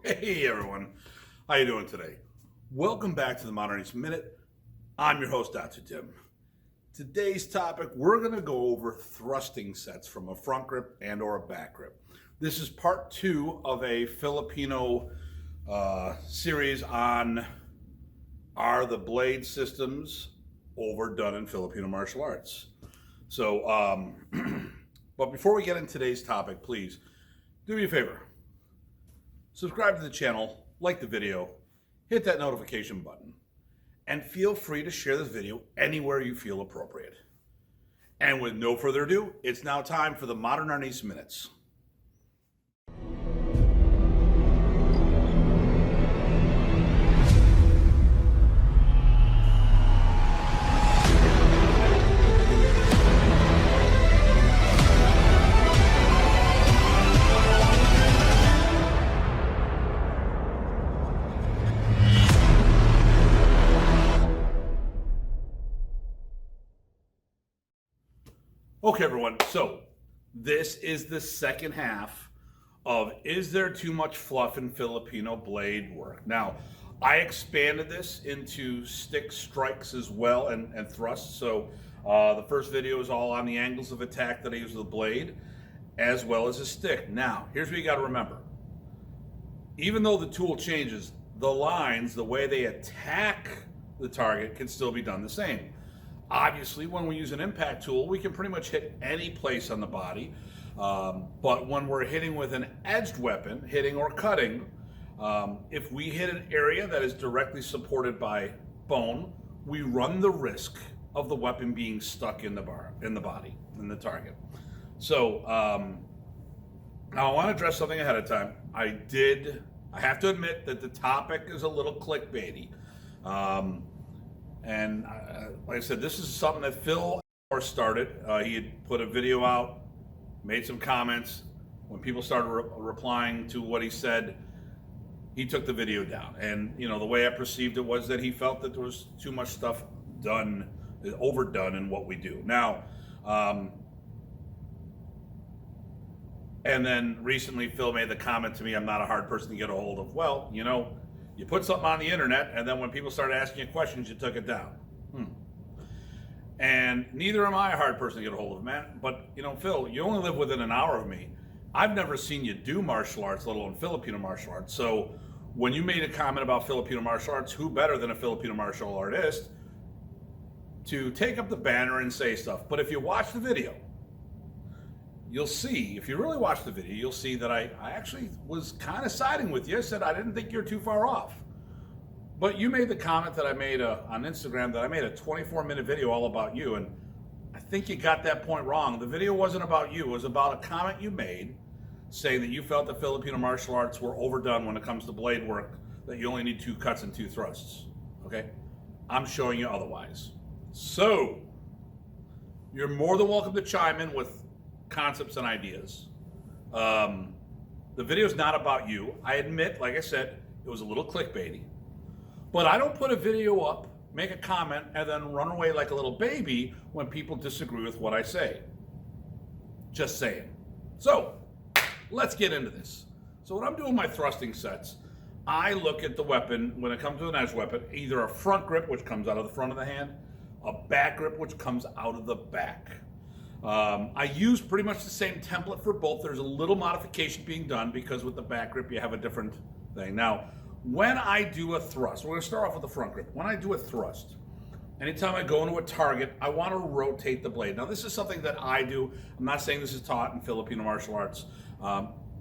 Hey everyone, how you doing today? Welcome back to the Modern Arnis Minute. I'm your host, Datu Tim. Today's topic, we're going to go over thrusting sets from a front grip and or a back grip. This is part 2 of a Filipino series on are the blade systems overdone in Filipino martial arts. So, but before we get into today's topic, please do me a favor. Subscribe to the channel, like the video, hit that notification button, and feel free to share this video anywhere you feel appropriate. And with no further ado, it's now time for the Modern Arnis Minutes. Okay, everyone, so this is the second half of Is There Too Much Fluff in Filipino Blade Work? Now, I expanded this into stick strikes as well and thrusts. So the first video is all on the angles of attack that I use with the blade, as well as a stick. Now, here's what you got to remember. Even though the tool changes, the lines, the way they attack the target can still be done the same. Obviously, when we use an impact tool, we can pretty much hit any place on the body. But when we're hitting with an edged weapon, hitting or cutting, if we hit an area that is directly supported by bone, we run the risk of the weapon being stuck in the body, in the target. So now I want to address something ahead of time. I have to admit that the topic is a little clickbaity. And like I said, this is something that Phil started. He had put a video out, made some comments. When people started replying to what he said, he took the video down. And, you know, the way I perceived it was that he felt that there was too much stuff overdone in what we do. Now, and then recently Phil made the comment to me, I'm not a hard person to get a hold of. Well, you know, you put something on the internet, and then when people started asking you questions, you took it down. And neither am I a hard person to get a hold of, man. But, you know, Phil, you only live within an hour of me. I've never seen you do martial arts, let alone Filipino martial arts. So when you made a comment about Filipino martial arts, who better than a Filipino martial artist to take up the banner and say stuff? But if you watch the video, you'll see, if you really watch the video, you'll see that I actually was kind of siding with you. I said I didn't think you're too far off. But you made the comment that I made on Instagram that I made a 24-minute video all about you, and I think you got that point wrong. The video wasn't about you. It was about a comment you made saying that you felt the Filipino martial arts were overdone when it comes to blade work, that you only need 2 cuts and 2 thrusts, okay? I'm showing you otherwise. So, you're more than welcome to chime in with concepts and ideas. The video's not about you. I admit, like I said, it was a little clickbaity. But I don't put a video up, make a comment, and then run away like a little baby when people disagree with what I say. Just saying. So, let's get into this. So when I'm doing my thrusting sets, I look at the weapon, when it comes to an edge weapon, either a front grip, which comes out of the front of the hand, a back grip, which comes out of the back. I use pretty much the same template for both. There's a little modification being done because with the back grip you have a different thing. Now, when I do a thrust, we're going to start off with the front grip. When I do a thrust, anytime I go into a target, I want to rotate the blade. Now, this is something that I do. I'm not saying this is taught in Filipino martial arts.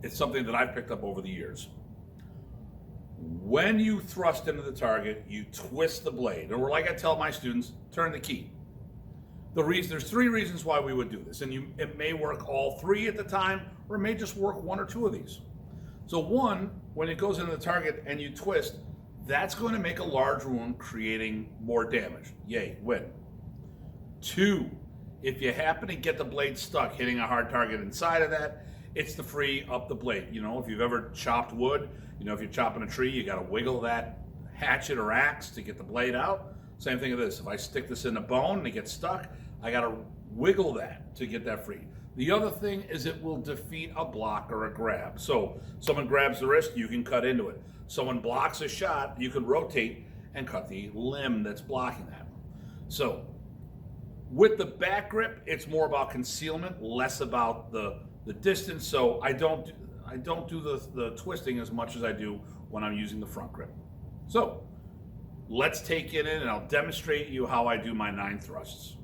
It's something that I've picked up over the years. When you thrust into the target, you twist the blade. Or like I tell my students, turn the key. There's 3 reasons why we would do this, and it may work all 3 at the time, or it may just work 1 or 2 of these. So 1, when it goes into the target and you twist, that's going to make a large wound, creating more damage. Yay, win. 2, if you happen to get the blade stuck hitting a hard target inside of that, it's to free up the blade. You know, if you've ever chopped wood, you know, if you're chopping a tree, you got to wiggle that hatchet or axe to get the blade out. Same thing with this. If I stick this in the bone and it gets stuck, I got to wiggle that to get that free. The other thing is it will defeat a block or a grab. So someone grabs the wrist, you can cut into it. Someone blocks a shot, you can rotate and cut the limb that's blocking that. So with the back grip, it's more about concealment, less about the distance. So I don't do the twisting as much as I do when I'm using the front grip. So let's take it in and I'll demonstrate you how I do my 9 thrusts.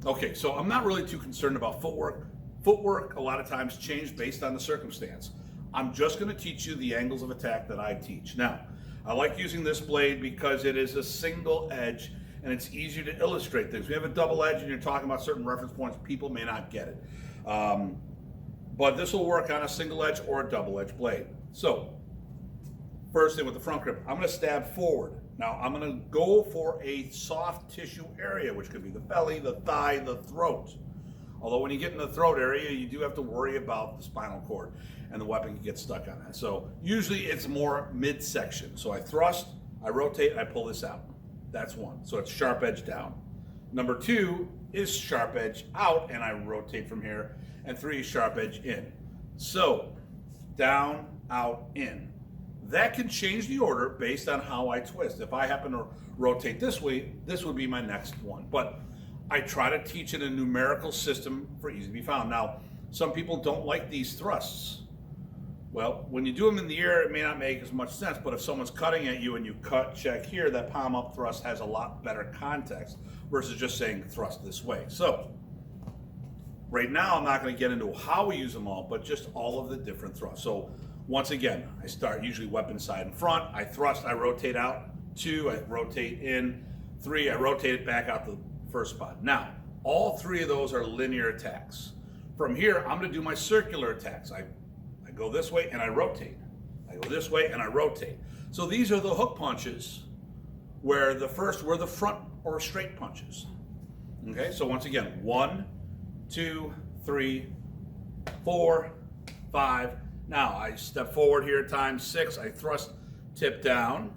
Okay, so I'm not really too concerned about footwork. Footwork a lot of times changes based on the circumstance. I'm just going to teach you the angles of attack that I teach. Now, I like using this blade because it is a single edge and it's easier to illustrate things. We have a double edge and you're talking about certain reference points, people may not get it. But this will work on a single edge or a double edge blade. So, first thing with the front grip, I'm going to stab forward. Now, I'm going to go for a soft tissue area, which could be the belly, the thigh, the throat. Although when you get in the throat area, you do have to worry about the spinal cord and the weapon can get stuck on that. So usually it's more midsection. So I thrust, I rotate, I pull this out. That's one. So it's sharp edge down. Number 2 is sharp edge out and I rotate from here. And 3 is sharp edge in. So down, out, in. That can change the order based on how I twist. If I happen to rotate this way, this would be my next one. But I try to teach in a numerical system for easy to be found. Now, some people don't like these thrusts. Well, when you do them in the air, it may not make as much sense, but if someone's cutting at you and you cut, check here, that palm up thrust has a lot better context versus just saying thrust this way. So, right now I'm not going to get into how we use them all, but just all of the different thrusts. So, once again, I start usually weapon side and front, I thrust, I rotate out, 2, I rotate in, 3, I rotate it back out the first spot. Now, all 3 of those are linear attacks. From here, I'm going to do my circular attacks. I go this way and I rotate. I go this way and I rotate. So these are the hook punches where the first were the front or straight punches. Okay, so once again, 1, 2, 3, 4, 5. Now I step forward here times 6. I thrust, tip down,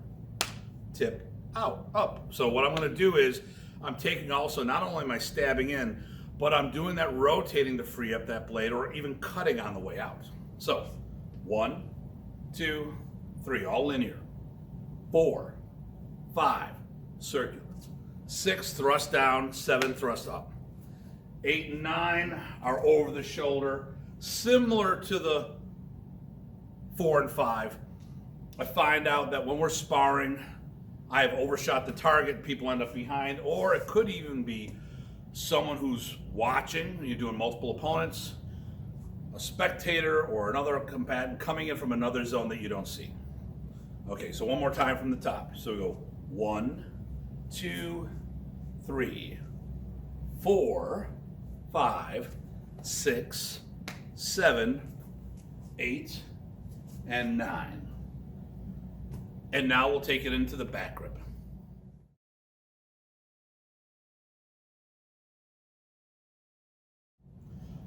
tip out, up. So what I'm going to do is I'm taking also, not only am I stabbing in, but I'm doing that rotating to free up that blade or even cutting on the way out. So 1, 2, 3, all linear. 4, 5, circular. 6, thrust down, 7, thrust up. 8 and 9 are over the shoulder, similar to the 4 and 5. I find out that when we're sparring, I have overshot the target, people end up behind, or it could even be someone who's watching, you're doing multiple opponents, a spectator or another combatant coming in from another zone that you don't see. Okay, so one more time from the top. So we go 1, 2, 3, 4, 5, 6, 7, 8, and 9. And now we'll take it into the back grip.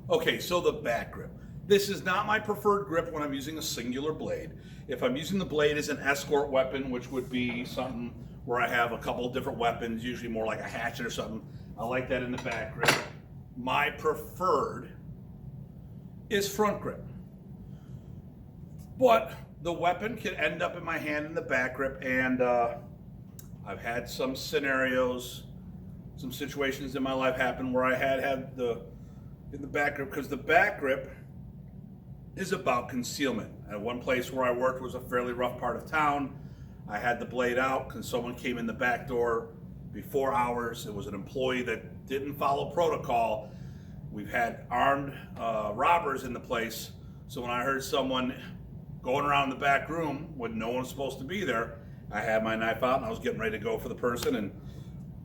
Okay, so the back grip. This is not my preferred grip when I'm using a singular blade. If I'm using the blade as an escort weapon, which would be something where I have a couple of different weapons, usually more like a hatchet or something, I like that in the back grip. My preferred is front grip. But the weapon can end up in my hand in the back grip, and I've had some scenarios, some situations in my life happen where I had in the back grip, because the back grip is about concealment. At one place where I worked was a fairly rough part of town. I had the blade out because someone came in the back door before hours. It was an employee that didn't follow protocol. We've had armed robbers in the place. So when I heard someone going around the back room when no one was supposed to be there, I had my knife out and I was getting ready to go for the person, and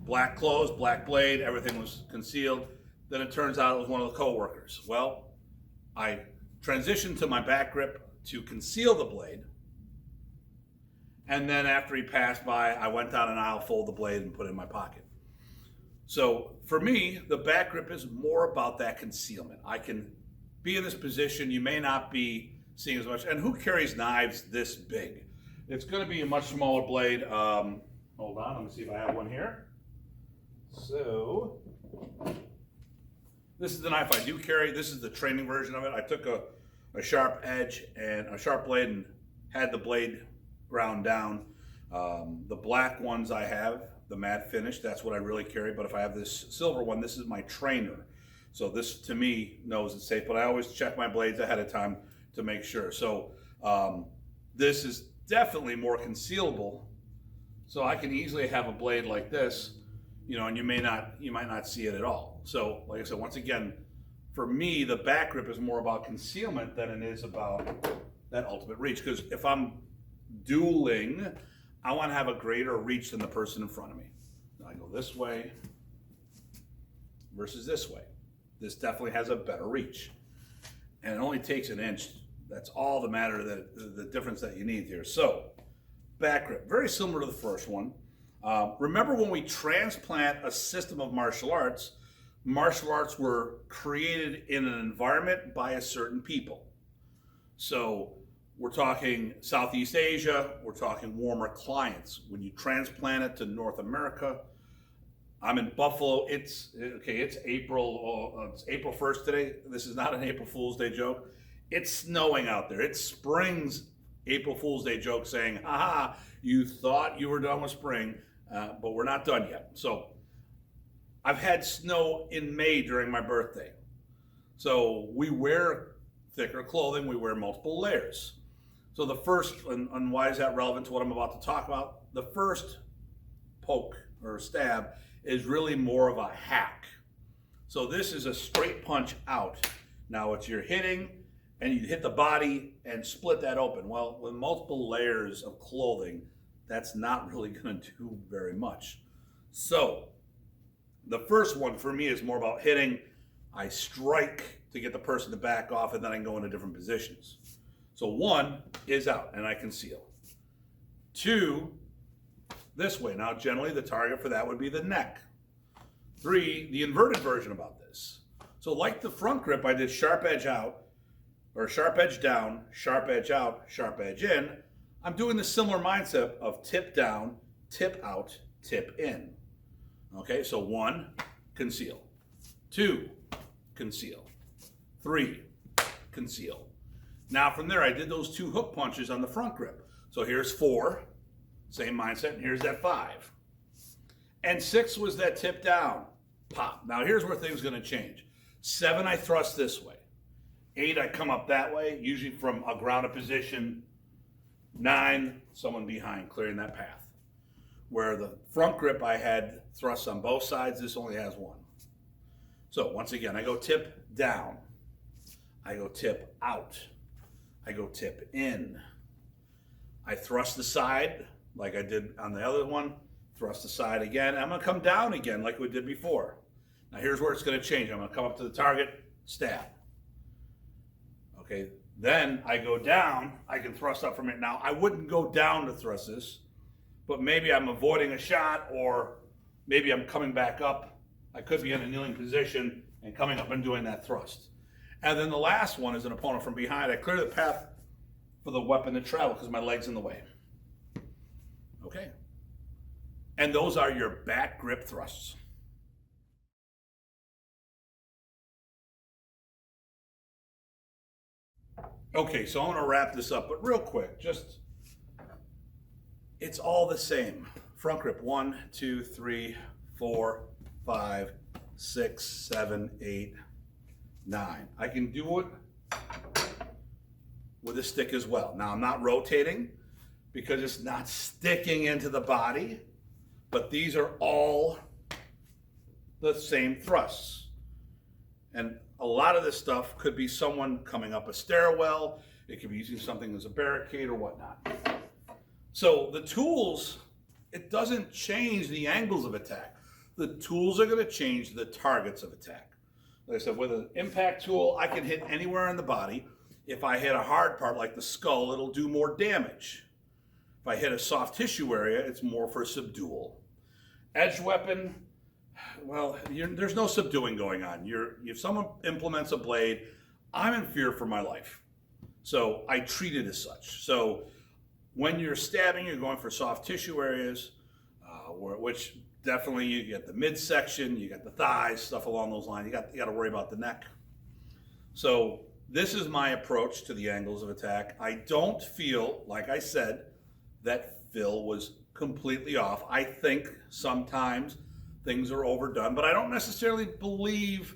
black clothes, black blade, everything was concealed. Then it turns out it was one of the co-workers. Well, I transitioned to my back grip to conceal the blade. And then after he passed by, I went down an aisle, folded the blade, and put it in my pocket. So for me, the back grip is more about that concealment. I can be in this position. You may not be seeing as much. And who carries knives this big? It's going to be a much smaller blade. Hold on, let me see if I have one here. So, this is the knife I do carry. This is the training version of it. I took a sharp edge and a sharp blade and had the blade ground down. The black ones I have, the matte finish, that's what I really carry. But if I have this silver one, this is my trainer. So this, to me, knows it's safe. But I always check my blades ahead of time to make sure. So this is definitely more concealable. So I can easily have a blade like this, you know, and you might not see it at all. So like I said, once again, for me, the back grip is more about concealment than it is about that ultimate reach. Because if I'm dueling, I want to have a greater reach than the person in front of me. I go this way versus this way. This definitely has a better reach. And it only takes an inch. That's all the matter, the difference that you need here. So, back grip, very similar to the first one. Remember when we transplant a system of martial arts were created in an environment by a certain people. So we're talking Southeast Asia, we're talking warmer climates. When you transplant it to North America, I'm in Buffalo, it's April 1st today. This is not an April Fool's Day joke. It's snowing out there. It's spring's April Fool's Day joke saying, haha, you thought you were done with spring, but we're not done yet. So I've had snow in May during my birthday. So we wear thicker clothing, we wear multiple layers. So the first, and why is that relevant to what I'm about to talk about? The first poke or stab is really more of a hack. So this is a straight punch out. Now it's you're hitting and you hit the body and split that open. Well, with multiple layers of clothing, that's not really gonna do very much. So the first one for me is more about hitting. I strike to get the person to back off, and then I can go into different positions. So one is out, and I conceal. Two, this way. Now, generally, the target for that would be the neck. Three, the inverted version about this. So like the front grip, I did sharp edge out, or sharp edge down, sharp edge out, sharp edge in. I'm doing the similar mindset of tip down, tip out, tip in. Okay, so one, conceal. Two, conceal. Three, conceal. Now from there, I did those two hook punches on the front grip. So here's four, same mindset, and here's that five. And six was that tip down, pop. Now here's where things are gonna change. Seven, I thrust this way. Eight, I come up that way, usually from a grounded position. Nine, someone behind, clearing that path. Where the front grip I had thrusts on both sides, this only has one. So once again, I go tip down, I go tip out, I go tip in. I thrust the side like I did on the other one, thrust the side again. I'm gonna come down again like we did before. Now here's where it's gonna change. I'm gonna come up to the target, stab. Okay, then I go down, I can thrust up from it. Now I wouldn't go down to thrust this, but maybe I'm avoiding a shot, or maybe I'm coming back up. I could be in a kneeling position and coming up and doing that thrust. And then the last one is an opponent from behind. I clear the path for the weapon to travel because my leg's in the way. Okay. And those are your back grip thrusts. Okay, so I'm gonna wrap this up, but real quick, it's all the same. Front grip, 1, 2, 3, 4, 5, 6, 7, 8, 9. I can do it with a stick as well. Now I'm not rotating because it's not sticking into the body, but these are all the same thrusts. And a lot of this stuff could be someone coming up a stairwell. It could be using something as a barricade or whatnot. So the tools, it doesn't change the angles of attack. The tools are going to change the targets of attack. Like I said, with an impact tool, I can hit anywhere in the body. If I hit a hard part like the skull, it'll do more damage. If I hit a soft tissue area, it's more for subdual. Edge weapon, well, there's no subduing going on. If someone implements a blade, I'm in fear for my life. So I treat it as such. So when you're stabbing, you're going for soft tissue areas. which definitely you get the midsection, you got the thighs, stuff along those lines. You got to worry about the neck. So this is my approach to the angles of attack. I don't feel, like I said, that Phil was completely off. I think sometimes things are overdone, but I don't necessarily believe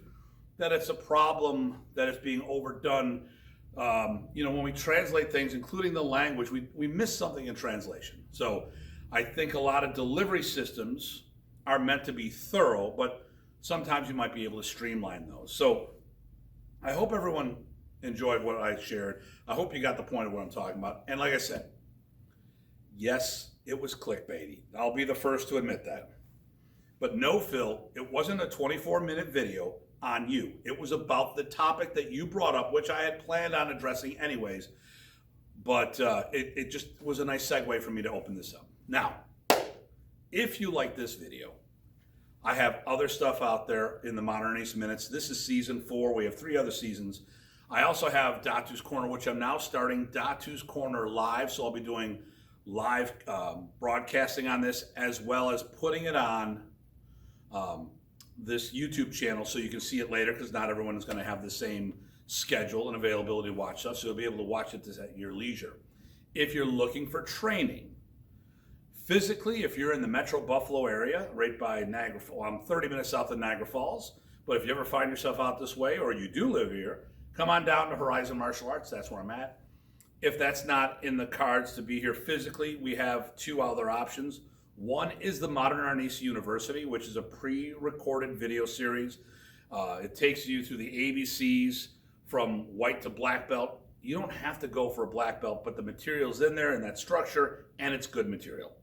that it's a problem that it's being overdone. When we translate things, including the language, we miss something in translation. So I think a lot of delivery systems are meant to be thorough, but sometimes you might be able to streamline those. So I hope everyone enjoyed what I shared. I hope you got the point of what I'm talking about. And like I said, yes, it was clickbaity. I'll be the first to admit that. But no, Phil, it wasn't a 24-minute video on you. It was about the topic that you brought up, which I had planned on addressing anyways. But it just was a nice segue for me to open this up. Now, if you like this video, I have other stuff out there in the Modern Arnis Minutes. This is season 4. We have 3 other seasons. I also have Datu's Corner, which I'm now starting Datu's Corner live. So I'll be doing live broadcasting on this, as well as putting it on this YouTube channel so you can see it later, because not everyone is going to have the same schedule and availability to watch stuff. So you'll be able to watch it at your leisure. If you're looking for training, physically, if you're in the Metro Buffalo area, right by Niagara Falls, I'm 30 minutes south of Niagara Falls, but if you ever find yourself out this way, or you do live here, come on down to Horizon Martial Arts. That's where I'm at. If that's not in the cards to be here physically, we have 2 other options. One is the Modern Arnis University, which is a pre-recorded video series. It takes you through the ABCs from white to black belt. You don't have to go for a black belt, but the material's in there and that structure, and it's good material.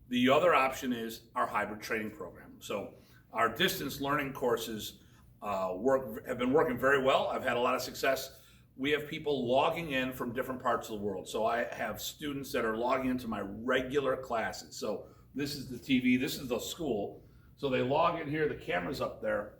The other option is our hybrid training program. So our distance learning courses have been working very well. I've had a lot of success. We have people logging in from different parts of the world. So I have students that are logging into my regular classes. So this is the TV, this is the school. So they log in here, the camera's up there,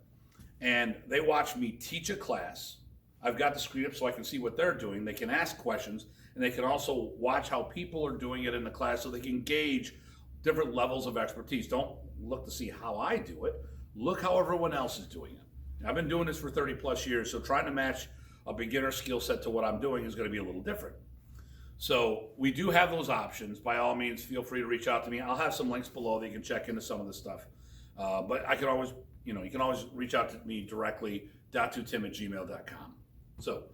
and they watch me teach a class. I've got the screen up so I can see what they're doing. They can ask questions, and they can also watch how people are doing it in the class so they can gauge different levels of expertise. Don't look to see how I do it. Look how everyone else is doing it. I've been doing this for 30 plus years, so trying to match a beginner skill set to what I'm doing is going to be a little different. So we do have those options. By all means, feel free to reach out to me. I'll have some links below that you can check into some of the stuff. But I can always, you can always reach out to me directly, datutim@gmail.com. So,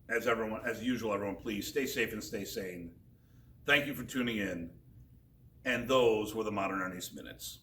as usual, everyone, please stay safe and stay sane. Thank you for tuning in. And those were the Modern Arnis Minutes.